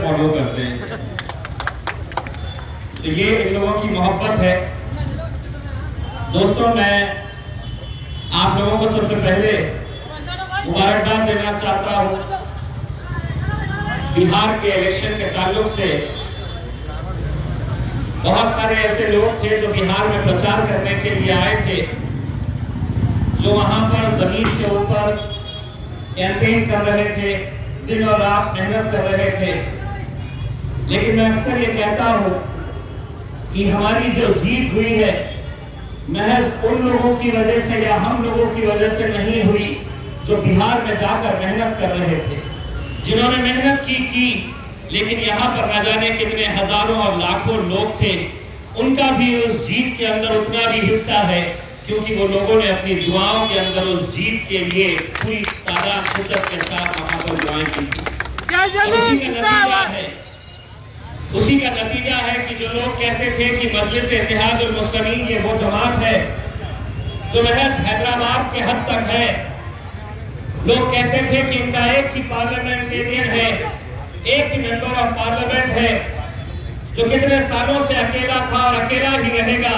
Follow करते हैं। तो ये इन लोगों की मोहब्बत है। दोस्तों, मैं आप लोगों को सबसे पहले मुबारकबाद देना चाहता हूं। बिहार के इलेक्शन के ताल्लुक से बहुत सारे ऐसे लोग थे जो बिहार में प्रचार करने के लिए आए थे, जो वहां पर जमीन के ऊपर कैंपेन कर रहे थे, दिन और रात मेहनत कर रहे थे। लेकिन मैं अक्सर ये कहता हूं कि हमारी जो जीत हुई है महज उन लोगों की वजह से या हम लोगों की वजह से नहीं हुई जो बिहार में जाकर मेहनत कर रहे थे, जिन्होंने मेहनत की लेकिन यहाँ पर न जाने कितने हजारों और लाखों लोग थे। उनका भी उस जीत के अंदर उतना भी हिस्सा है, क्योंकि वो लोगों ने अपनी दुआओं के अंदर उस जीत के लिए पूरी तादाद शिद्दत के साथ वहां पर दुआएं की थी। उसी का नतीजा है कि जो लोग कहते थे कि मजलिस इत्तेहादुल मुस्लिमीन ये वो जमात है जो महज हैदराबाद के हद तक है। लोग कहते थे कि इनका एक ही पार्लियामेंटेरियन है, एक ही मेंबर ऑफ पार्लियामेंट है जो कितने सालों से अकेला था और अकेला ही रहेगा।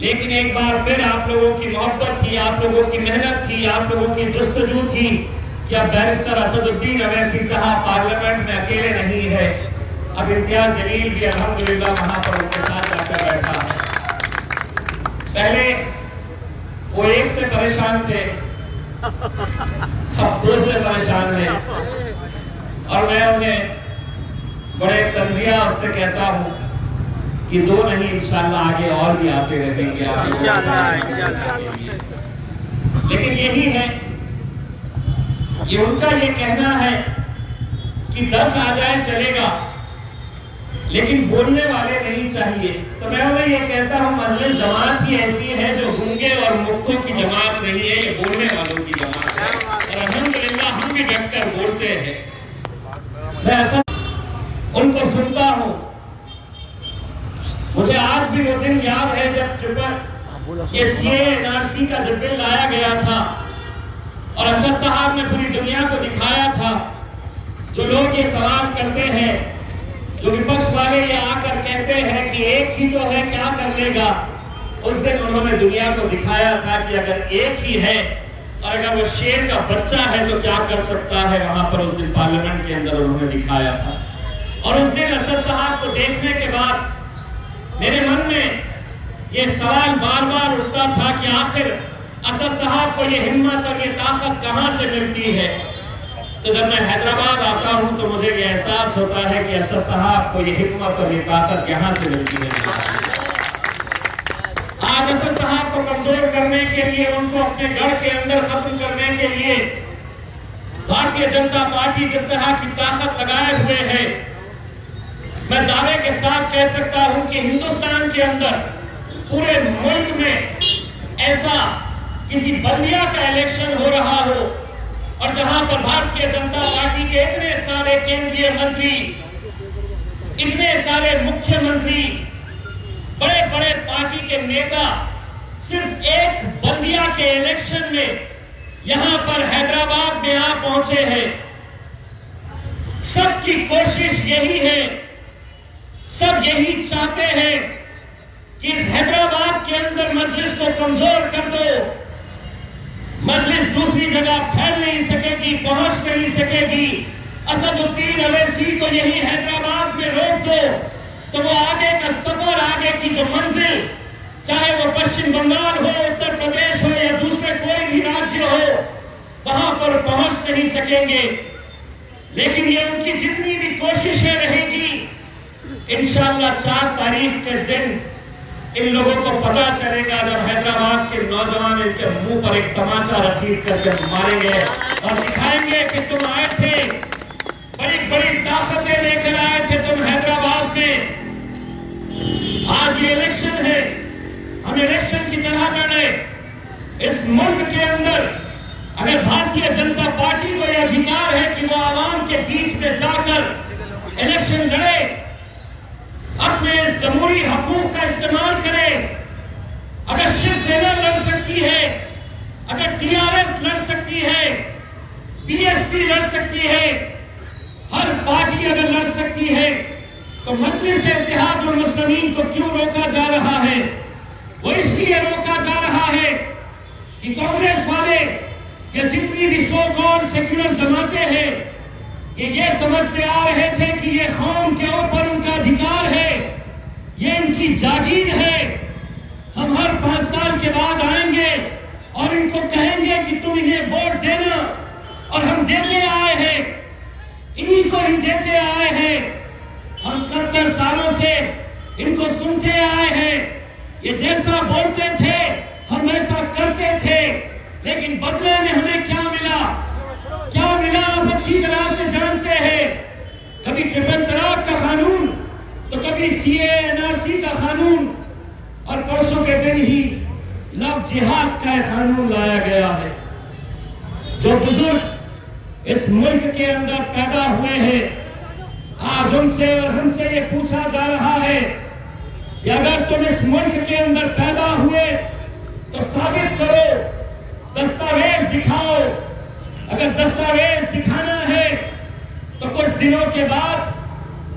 लेकिन एक बार फिर आप लोगों की मोहब्बत थी, आप लोगों की मेहनत थी, आप लोगों की जुस्तजू थी कि अब बैरिस्टर असदुद्दीन अवैसी साहब पार्लियामेंट में अकेले नहीं है। अब इम्तियाज जलील भी अल्हम्दुलिल्लाह वहां पर उनके साथ जाकर बैठा है। पहले वो एक से परेशान थे, अब दो से परेशान थे, और मैं उन्हें बड़े तंजिया उससे कहता हूं कि दो नहीं इंशाअल्लाह आगे और भी आते रहेंगे लेकिन यही है, ये उनका ये कहना है कि 10 आ जाए चलेगा लेकिन बोलने वाले नहीं चाहिए। तो मैं उन्हें ये कहता हूं मजलिस जमात ही ऐसी है जो गूंगे और मुक्तों की जमात नहीं है, ये बोलने वालों की जमात है। और अल्हम्दुलिल्लाह हम भी डटकर बोलते हैं। मैं ऐसा उनको सुनता हूं। मुझे आज भी वो दिन याद है जब ये सीएए का जब बिल लाया गया था और असद साहब ने पूरी दुनिया को दिखाया था। जो लोग ये सवाल करते हैं, जो विपक्ष वाले ये आकर कहते हैं कि एक ही तो है क्या कर लेगा, उस दिन उन्होंने दुनिया को दिखाया था कि अगर एक ही है और अगर वो शेर का बच्चा है तो क्या कर सकता है। वहां पर उस दिन पार्लियामेंट के अंदर उन्होंने दिखाया था। और उस दिन असद साहब को देखने के बाद मेरे मन में ये सवाल बार बार उठता था कि आखिर असद साहब को ये हिम्मत और ये ताकत कहां से मिलती है। तो जब मैं हैदराबाद आता हूं तो मुझे ये एहसास होता है कि असद साहब को ये हिम्मत और ये ताकत यहां से मिलती है। आज असद साहब को कमजोर करने के लिए, उनको अपने गढ़ के अंदर खत्म करने के लिए भारतीय जनता पार्टी जिस तरह की ताकत लगाए हुए है, मैं दावे के साथ कह सकता हूं कि हिंदुस्तान के अंदर पूरे मुल्क में ऐसा किसी बल्दिया का इलेक्शन हो रहा हो और जहां पर भारतीय जनता पार्टी के इतने सारे केंद्रीय मंत्री, इतने सारे मुख्यमंत्री, बड़े बड़े पार्टी के नेता सिर्फ एक बल्दिया के इलेक्शन में यहां पर हैदराबाद में आ पहुंचे हैं। सबकी कोशिश यही है, सब यही चाहते हैं कि इस हैदराबाद के अंदर मजलिस को कमजोर कर दो। मजलिस दूसरी जगह फैल नहीं सकेगी, पहुंच नहीं सकेगी। असदुद्दीन अवैसी को यही हैदराबाद में रोक दो तो वो आगे का सफर, आगे की जो मंजिल, चाहे वो पश्चिम बंगाल हो, उत्तर प्रदेश हो या दूसरे कोई भी राज्य हो, वहां पर पहुंच नहीं सकेंगे। लेकिन ये उनकी जितनी भी कोशिशें रहेगी, इंशाअल्लाह 4 तारीख के दिन इन लोगों को पता चलेगा जब हैदराबाद के नौजवान इनके मुंह पर एक तमाचा रसीद करके मारेंगे और दिखाएंगे कि तुम आए थे, बड़ी बड़ी ताकतें लेकर आए थे तुम हैदराबाद में। आज ये इलेक्शन है, हम इलेक्शन की तरह लड़े। इस मुल्क के अंदर अगर भारतीय जनता पार्टी को यह अधिकार है कि वो आवाम के बीच में जाकर इलेक्शन लड़े, अपने इस जमहूरी हकूक का इस्तेमाल करें। अगर शिवसेना लड़ सकती है, अगर टीआरएस लड़ सकती है, बीएसपी लड़ सकती है, हर पार्टी अगर लड़ सकती तो मजलिस इत्तेहादुल मुस्लिमीन को क्यों रोका जा रहा है? वो इसलिए रोका जा रहा है कि कांग्रेस वाले या जितनी भी सो कॉल्ड सेक्युलर जमातें हैं ये समझते आ रहे थे कि ये कौम के ऊपर उनका अधिकार है, ये इनकी जागीर है। हम हर 5 साल के बाद आएंगे और इनको कहेंगे कि तुम इन्हें वोट देना, और हम देते आए हैं, इन्हीं को ही देते आए हैं। हम 70 सालों से इनको सुनते आए हैं। ये जैसा बोलते थे हम वैसा करते थे, लेकिन बदले में हमें क्या मिला? क्या मिला आप अच्छी तरह से जानते हैं। कभी ट्रिपल तलाक का कानून, तो कभी सीए एनआरसी का कानून, और परसों के दिन ही लव जिहाद का कानून लाया गया है। जो बुजुर्ग इस मुल्क के अंदर पैदा हुए हैं, आज उनसे और हमसे ये पूछा जा रहा है कि अगर तुम इस मुल्क के अंदर पैदा हुए तो साबित करो, दस्तावेज दिखाओ। अगर दस्तावेज दिखाना है तो कुछ दिनों के बाद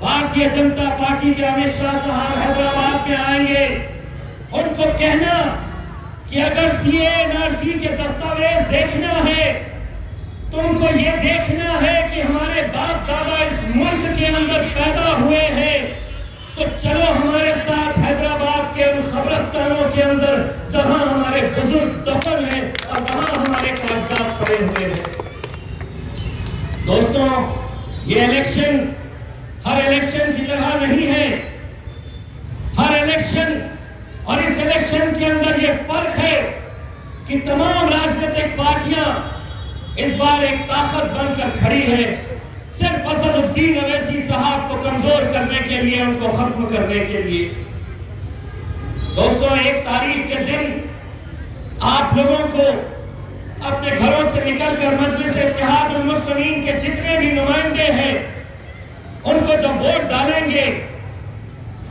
भारतीय जनता पार्टी के अमित शाह साहब हैदराबाद में आएंगे। उनको कहना कि अगर सीए एनआरसी के दस्तावेज देखना है, तुमको ये देखना है कि हमारे बाप दादा इस मुल्क के अंदर पैदा हुए हैं, तो चलो हमारे साथ हैदराबाद के उन कब्रिस्तानों के अंदर जहां हमारे बुजुर्ग दफन हैं और वहां हमारे कागजात पड़े हुए हैं। दोस्तों, ये इलेक्शन हर इलेक्शन की तरह नहीं है। हर इलेक्शन और इस इलेक्शन के अंदर ये फर्क है कि तमाम राजनीतिक पार्टियां इस बार एक ताकत बनकर खड़ी है, सिर्फ असदुद्दीन अवैसी साहब को कमजोर करने के लिए, उनको खत्म करने के लिए। दोस्तों, 1 तारीख के दिन आप लोगों को अपने घरों से निकलकर मजलिस इत्तेहादुल मुस्लिमीन के जितने भी नुमाइंदे हैं, उनको जब वोट डालेंगे,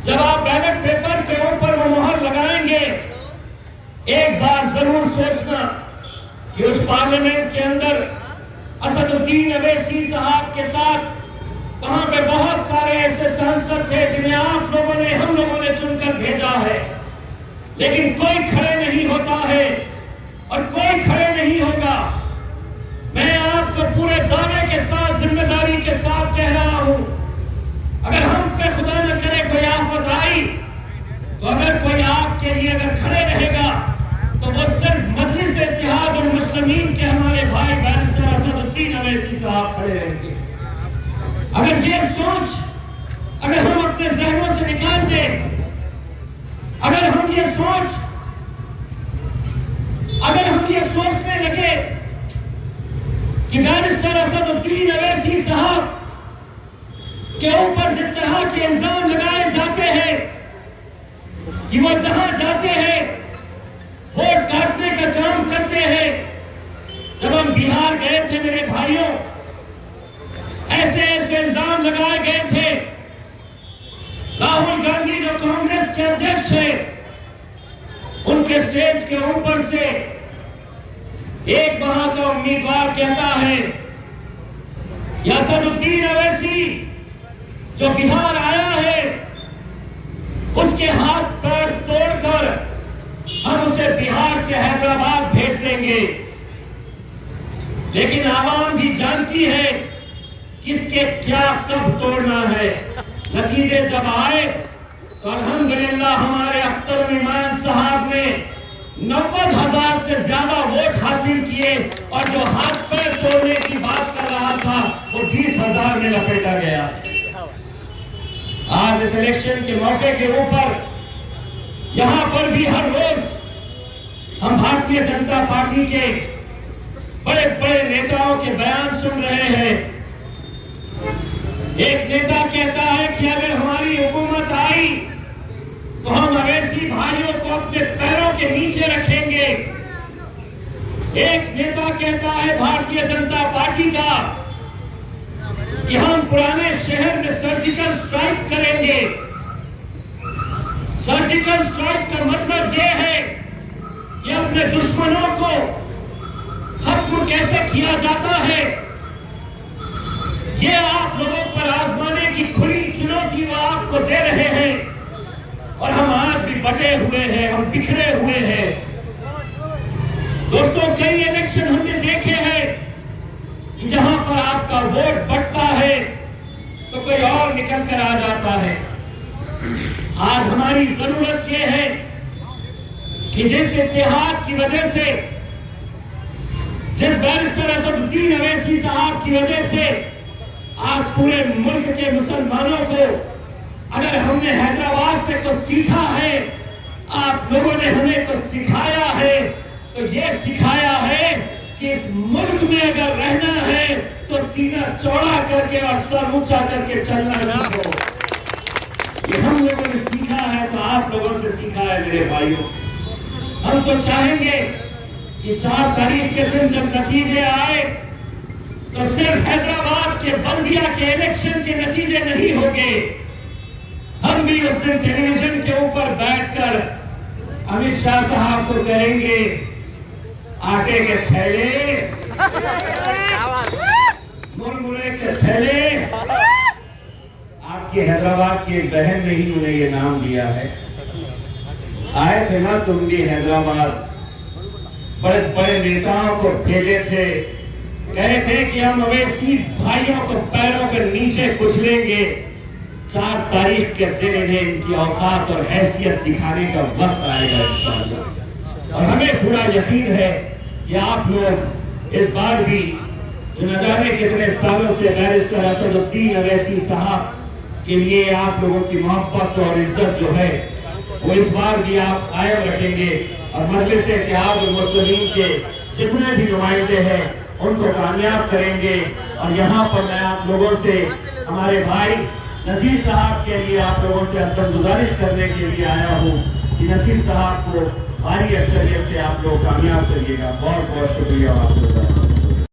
जब आप बैलेट पेपर के ऊपर वो मोहर लगाएंगे, एक बार जरूर सोचना कि उस पार्लियामेंट के अंदर असदुद्दीन अवैसी साहब के साथ वहां पे बहुत सारे ऐसे सांसद थे जिन्हें आप लोगों ने, हम लोगों ने चुनकर भेजा है, लेकिन कोई खड़े नहीं होता है और कोई खड़े नहीं होगा। मैं आपको पूरे दावे के साथ, जिम्मेदारी के साथ कह रहा हूं, अगर हम पे खुदा न करे कोई आफत आई, तो अगर कोई आपके लिए अगर खड़े रहेगा तो वो सिर्फ मजलिस इत्तेहादुल मुस्लिमीन के हमारे भाई बैरिस्टर असदुद्दीन अवैसी साहब खड़े रहेंगे। अगर ये सोच अगर हम अपने जहनों से निकाल दें, अगर हम ये सोचने लगे कि बैरिस्टर असदुद्दीन अवैसी साहब के ऊपर जिस तरह के इल्जाम लगाए जाते हैं कि वो जहां जाते हैं वोट काटने का काम करते हैं। जब हम बिहार गए थे मेरे भाइयों, ऐसे ऐसे इल्जाम लगाए गए थे। राहुल गांधी जो कांग्रेस के अध्यक्ष हैं, उनके स्टेज के ऊपर से एक वहां का उम्मीदवार कहता है कि असदुद्दीन अवैसी जो बिहार आया है, उसके हाथ पैर तोड़कर हम उसे बिहार से हैदराबाद भेज देंगे। लेकिन आवाम भी जानती है किसके क्या कब तोड़ना है। नतीजे जब आए तो अल्हम्दुलिल्लाह हमारे अख्तर ईमान साहब ने 90,000 से ज्यादा वोट हासिल किए, और जो हाथ पैर तोड़ने की बात कर रहा था वो 20,000 में लपेटा गया। आज इस इलेक्शन के मौके के ऊपर यहां पर भी हर रोज हम भारतीय जनता पार्टी के बड़े बड़े नेताओं के बयान सुन रहे हैं। एक नेता कहता है कि अगर हमारी हुकूमत आई तो हम अवैसी भाइयों को अपने पैरों के नीचे रखेंगे। एक नेता कहता है भारतीय जनता पार्टी का कि हम पुराने शहर में सर्जिकल स्ट्राइक करेंगे। सर्जिकल स्ट्राइक का मतलब यह है कि अपने दुश्मनों को खत्म कैसे किया जाता है, यह आप लोगों पर आजमाने की खुली चुनौती वो आपको और हम आज भी बटे हुए हैं, हम बिखरे हुए हैं। दोस्तों, कई इलेक्शन हमने देखे हैं जहां पर आपका वोट बढ़ता है तो कोई और निकल कर आ जाता है। आज हमारी जरूरत यह है कि जिस इत्तेहाद की वजह से, जिस बैरिस्टर असदुद्दीन अवैसी साहब की वजह से आज पूरे मुल्क के मुसलमानों को, अगर हमने हैदराबाद से कुछ सीखा है, आप लोगों ने हमें कुछ सिखाया है, तो ये सिखाया है कि इस मुल्क में अगर रहना है तो सीना चौड़ा करके और सर ऊंचा करके चलना सीखो। ये हम लोगों ने सीखा है, तो आप लोगों से सीखा है मेरे भाइयों। हम तो चाहेंगे कि 4 तारीख के दिन जब नतीजे आए तो सिर्फ हैदराबाद के बल्दिया के इलेक्शन के नतीजे नहीं होंगे। हम भी उस दिन टेलीविजन के ऊपर बैठकर अमित शाह साहब को कहेंगे, आटे के थैले, मुरमुरे के थैले। आपकी हैदराबाद की एक बहन ने ही उन्हें ये नाम दिया है। आए थे ना तुम भी हैदराबाद, बड़े बड़े नेताओं को भेजे थे, कहे थे कि हम अवैसी भाइयों को पैरों के नीचे कुचलेंगे। 4 तारीख के दिन इन्हें इनकी औकात और हैसियत दिखाने का वक्त आएगा इंशाअल्लाह। और हमें पूरा यकीन है कि आप लोग इस बार भी, जो न जाने कितने सालों से बैरिस्टर असदुद्दीन अवैसी साहब के लिए आप लोगों की मोहब्बत और इज्जत जो है, वो इस बार भी आप कायम रखेंगे और मजलिस इत्तेहाद मुस्लिमीन के जितने भी नुमाइंदे हैं उनको कामयाब करेंगे। और यहाँ पर मैं आप लोगों से, हमारे भाई नसीर साहब के लिए आप लोगों से अंतर गुजारिश करने के लिए आया हूँ कि नसीर साहब को भारी अक्सरियत से आप लोग कामयाब करिएगा। बहुत बहुत शुक्रिया आप लोगों का।